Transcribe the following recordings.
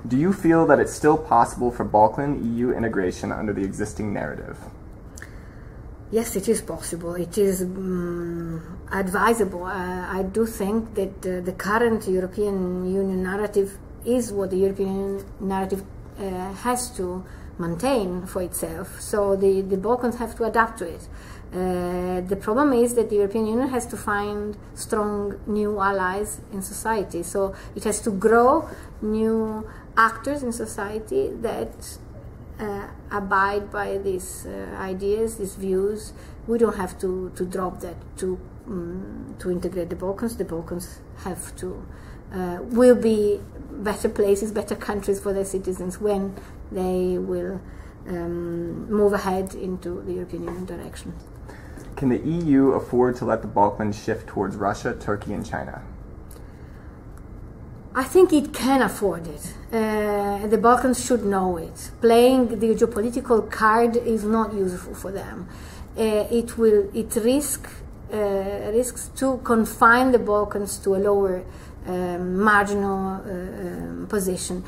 Do you feel that it's still possible for Balkan EU integration under the existing narrative? Yes, it is possible. It is advisable. I do think that the current European Union narrative is what the European narrative has to maintain for itself. So the Balkans have to adapt to it. The problem is that the European Union has to find strong new allies in society. So it has to grow new actors in society that abide by these ideas, these views. We don't have to drop that to integrate the Balkans. The Balkans have to will be better places, better countries for their citizens when they will move ahead into the European Union direction. Can the EU afford to let the Balkans shift towards Russia, Turkey, and China? I think it can afford it. The Balkans should know it. Playing the geopolitical card is not useful for them. It risks to confine the Balkans to a lower marginal position.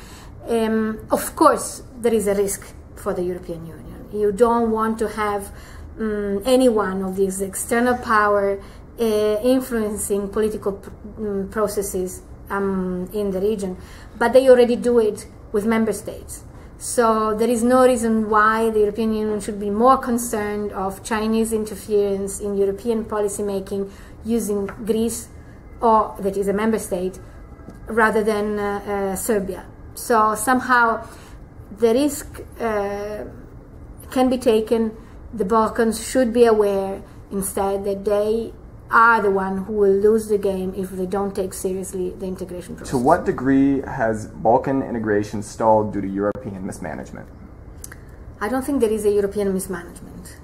Of course, there is a risk for the European Union. You don't want to have any one of these external power influencing political processes in the region, but they already do it with member states. So there is no reason why the European Union should be more concerned of Chinese interference in European policy making using Greece, or that is a member state, rather than Serbia. So somehow the risk can be taken. The Balkans should be aware instead that they are the one who will lose the game if they don't take seriously the integration process. To what degree has Balkan integration stalled due to European mismanagement? I don't think there is a European mismanagement.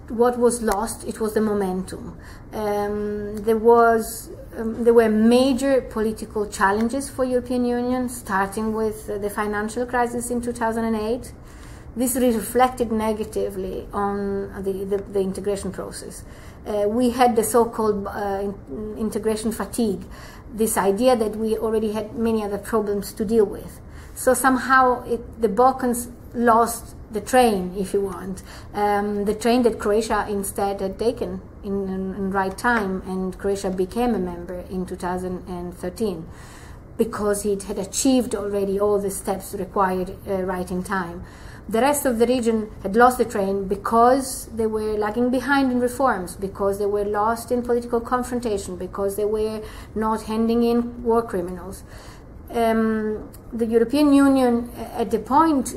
What was lost, it was the momentum. There were major political challenges for European Union, starting with the financial crisis in 2008. This reflected negatively on the integration process. We had the so-called integration fatigue, this idea that we already had many other problems to deal with. So somehow the Balkans lost the train, if you want, the train that Croatia instead had taken in right time, and Croatia became a member in 2013 because it had achieved already all the steps required right in time. The rest of the region had lost the train because they were lagging behind in reforms, because they were lost in political confrontation, because they were not handing in war criminals. The European Union at the point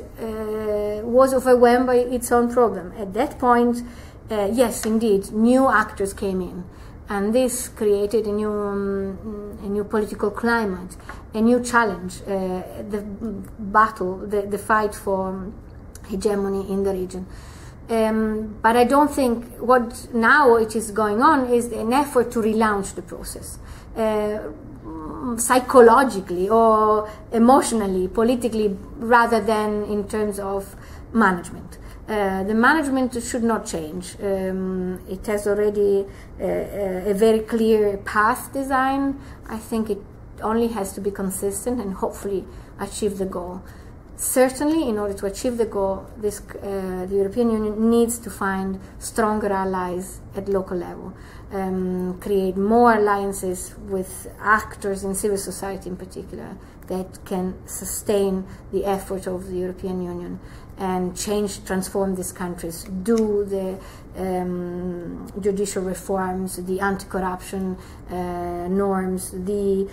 was overwhelmed by its own problem. At that point, yes, indeed, new actors came in, and this created a new political climate, a new challenge, the battle, the fight for hegemony in the region. But I don't think what now it is going on is an effort to relaunch the process. Psychologically or emotionally, politically, rather than in terms of management. The management should not change. It has already a very clear path design. I think it only has to be consistent and hopefully achieve the goal. Certainly, in order to achieve the goal, the European Union needs to find stronger allies at local level, create more alliances with actors in civil society in particular that can sustain the effort of the European Union and transform these countries, do the judicial reforms, the anti-corruption norms, the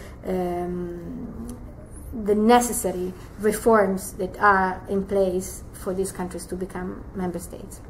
necessary reforms that are in place for these countries to become member states.